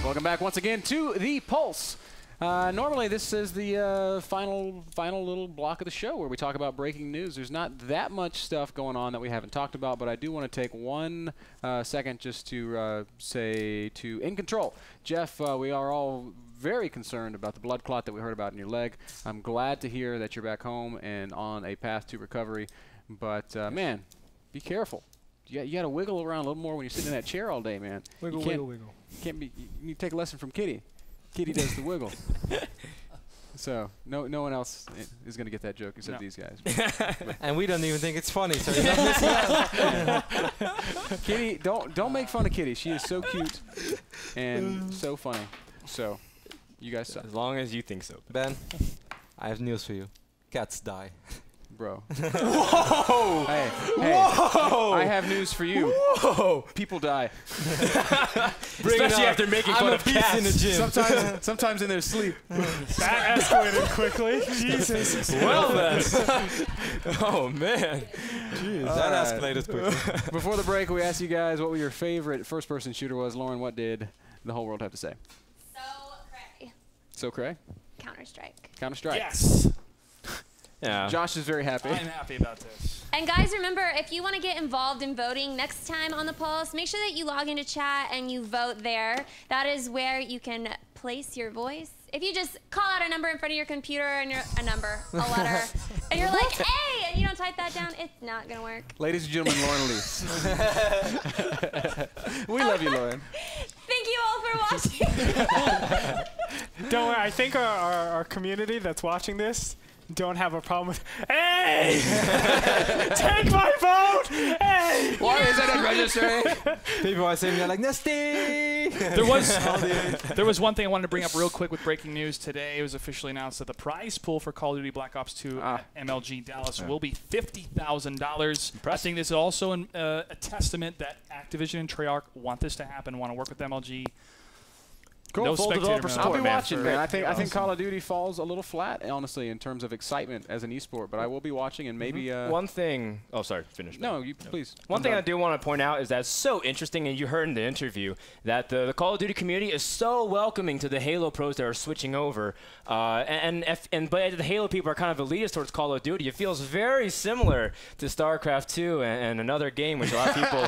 Welcome back once again to the Pulse. Normally, this is the final little block of the show where we talk about breaking news. There's not that much stuff going on that we haven't talked about, but I do want to take 1 second just to say to In Control, Jeff, we are all very concerned about the blood clot that we heard about in your leg. I'm glad to hear that you're back home and on a path to recovery, but man, be careful. You got to wiggle around a little more when you're sitting in that chair all day, man. Wiggle, wiggle, wiggle. You need to take a lesson from Kitty. Kitty does the wiggle. So no one else is going to get that joke except these guys. And we don't even think it's funny. So you're not missing out. Kitty, don't make fun of Kitty. She is so cute and so funny. So you guys suck. As long as you think so. Ben, I have news for you. Cats die. Bro. Whoa! Hey, Whoa! I have news for you. Whoa! People die. Especially after making fun of cats in the gym. Sometimes in their sleep. That escalated quickly. Jesus. Well then. Oh man. Jeez, that escalated quickly. Before the break, we asked you guys what your favorite first-person shooter was. Lauren, what did the whole world have to say? So cray. Counter-Strike. Counter-Strike. Yes. Yeah. Josh is very happy. I'm happy about this. And guys, remember, if you want to get involved in voting next time on the Pulse, make sure that you log into chat and you vote there. That is where you can place your voice. If you just call out a number in front of your computer and a letter, and you're like, hey, and you don't type that down, it's not going to work. Ladies and gentlemen, Lauren Lees. We love you, Lauren. Thank you all for watching. Don't worry, I think our community that's watching this don't have a problem with, hey! Take my vote! Hey! Why is it registering? People are saying they're like, Nasty! There was one thing I wanted to bring up real quick with breaking news today. It was officially announced that the prize pool for Call of Duty Black Ops 2 at MLG Dallas will be $50,000. I think this is also a testament that Activision and Treyarch want this to happen, want to work with MLG. Cool. No Full spectator developer mode. support, I'll be watching, man. I think Awesome. Call of Duty falls a little flat, honestly, in terms of excitement as an esport. But I will be watching, and maybe One thing. Oh, sorry. Finish. no, you please. One thing I do want to point out is that it's so interesting, and you heard in the interview, that the Call of Duty community is so welcoming to the Halo pros that are switching over. But the Halo people are kind of elitist towards Call of Duty. It feels very similar to StarCraft II and another game, which a lot of people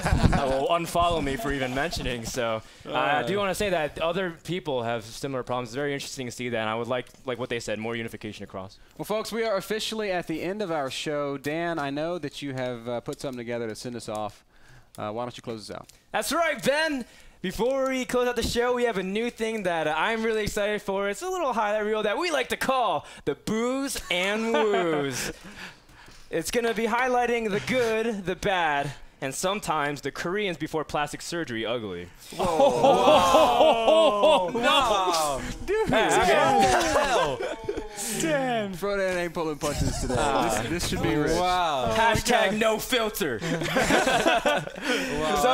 will unfollow me for even mentioning. So I do want to say that other people have similar problems. It's very interesting to see that, and I would like what they said, more unification across. Well, folks, we are officially at the end of our show. Dan, I know that you have put something together to send us off. Why don't you close us out? That's right, Ben. Before we close out the show, we have a new thing that I'm really excited for. It's a little highlight reel that we like to call the Booze and Woos. It's going to be highlighting the good, the bad, and sometimes the Koreans before plastic surgery ugly. Whoa. Oh, Wow. dude. Dan. Frodan ain't pulling punches today. This should be rich. Wow. Hashtag no filter. So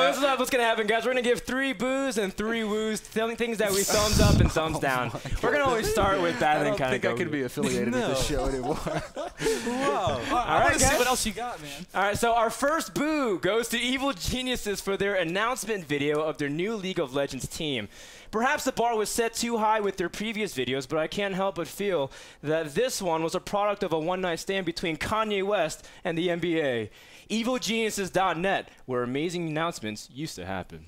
this is what's going to happen, guys. We're going to give 3 boos and 3 woos, things that we thumbs up and thumbs down. We're going to always start with that and then kind of go. I could be affiliated with this show anymore. Wow. All right, See guys. what else you got, man. All right, so our first boo goes to Evil Geniuses for their announcement video of their new League of Legends team. Perhaps the bar was set too high with their previous videos, but I can't help but feel that this one was a product of a one-night stand between Kanye West and the NBA. EvilGeniuses.net, where amazing announcements used to happen.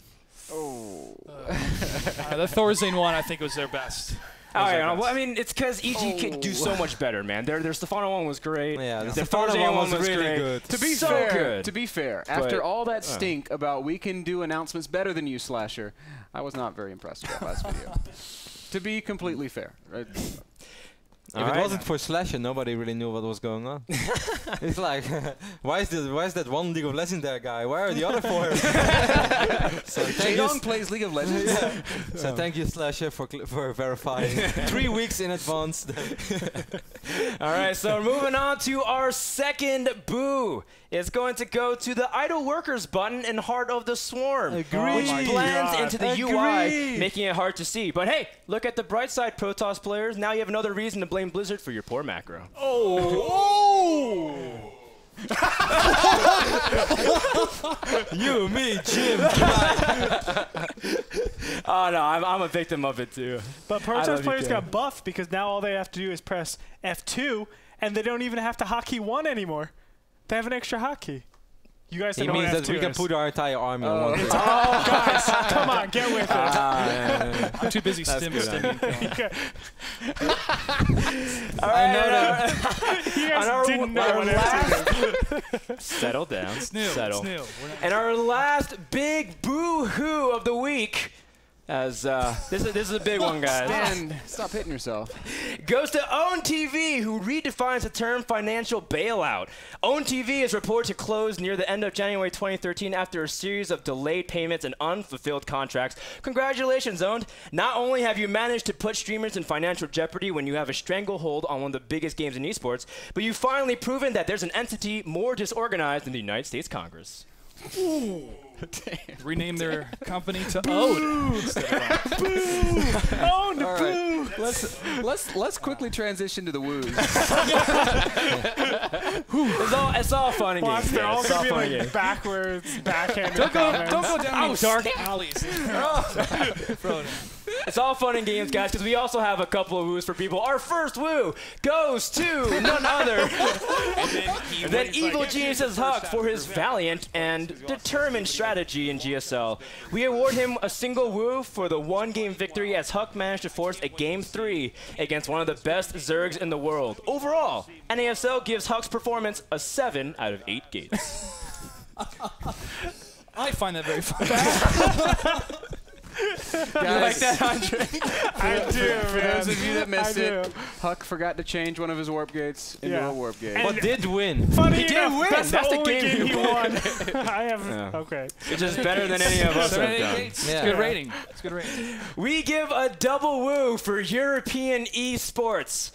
Oh. The Thorazine one, I think, was their best. All right, well, I mean, it's because EG can do so much better, man. Their Stefano one was great. Yeah, the Stefano one was was really great. good. To be So fair, good. to be fair, But, after all that stink about we can do announcements better than you, Slasher, I was not very impressed with that last video. To be completely fair. If it wasn't for Slasher, nobody really knew what was going on. It's like, why is that one League of Legends there guy? Where are the other 4? So Jadong plays League of Legends? So thank you, Slasher, for verifying. 3 weeks in advance. All right, so moving on to our second boo. It's going to go to the Idle Workers button in Heart of the Swarm, which blends into the UI, making it hard to see. But hey, look at the bright side, Protoss players. Now you have another reason to blame Blizzard for your poor macro. You, me, Jim. Oh no, I'm a victim of it too. But Protest players got buffed because now all they have to do is press F2, and they don't even have to hotkey 1 anymore. They have an extra hotkey. You guys know what F2 means that we can put our entire army on one. Guys, come on, get with it. I'm too busy stimming. All right, you guys didn't know what F2 is. Settle down. Settle. Snoo. And our last big boo-hoo of the week, as this is a big one, guys. Dan, stop hitting yourself. Goes to Own TV, who redefines the term financial bailout. Own TV is reported to close near the end of January 2013 after a series of delayed payments and unfulfilled contracts. Congratulations, Owned. Not only have you managed to put streamers in financial jeopardy when you have a stranglehold on one of the biggest games in esports, but you've finally proven that there's an entity more disorganized than the United States Congress. Ooh. Rename their company to Ode. Oh, All right. Let's quickly transition to the woos. It's all fun and games. They're all It's all going to fun be and like games. backwards, backhanded Don't go down these dark dark. alleys. It's all fun and games, guys, because we also have a couple of woos for people. Our first woo goes to none other than Evil Genius's Huck for his valiant and determined strategy in GSL. We award him a single woo for the one-game victory as Huck managed to force a Game 3 against one of the best Zergs in the world. Overall, NASL gives Huck's performance a 7 out of 8 gates. I find that very funny. Guys, You like that, Andre? I do, for those of you that missed I it, do. Huck forgot to change one of his warp gates into a warp gate. And But did win. funny He did enough, win. that's That's the the only game game he he won. I have, okay. It's just better than any of us have done. It's Yeah. good rating. It's good rating. We give a double woo for European esports.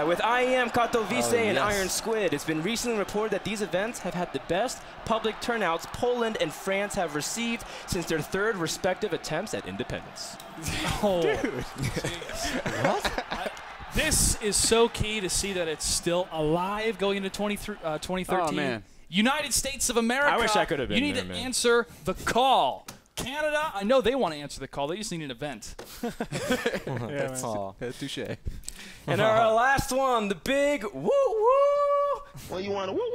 With IEM Katowice and yes. Iron Squid, it's been recently reported that these events have had the best public turnouts Poland and France have received since their third respective attempts at independence. Oh. Dude. This is so key to see that it's still alive going into 2013. Oh, man. United States of America. I wish I could have been You need there, to man. answer the call. Canada, I know they want to answer the call. They just need an event. Yeah, Aw. Touche. And our last one, the big woo woo. Well, you want to woo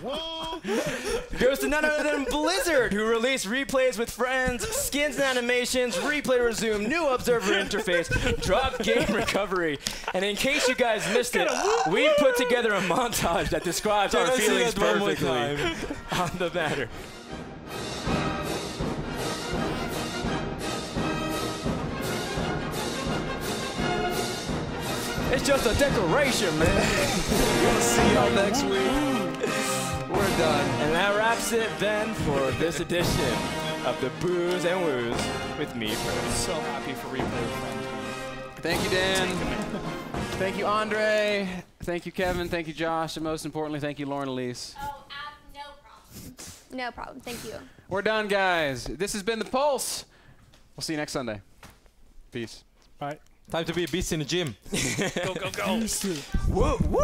woo? Goes to none other than Blizzard, who released replays with friends, skins and animations, replay resume, new observer interface, drop game recovery. And in case you guys missed it, we put together a montage that describes our Can I see feelings that one more perfectly on the matter. It's just a decoration, man. We'll see y'all next week. We're done. And that wraps it then for this edition of the Booze and Woos with me, Frodan. So happy for replay with friends. Thank you, Dan. Thank you, Andre. Thank you, Kevin. Thank you, Josh. And most importantly, thank you, Lauren Elise. Oh, no problem. No problem. Thank you. We're done, guys. This has been The Pulse. We'll see you next Sunday. Peace. Bye. Time to be a beast in the gym. Go, go, go. Woo, woo!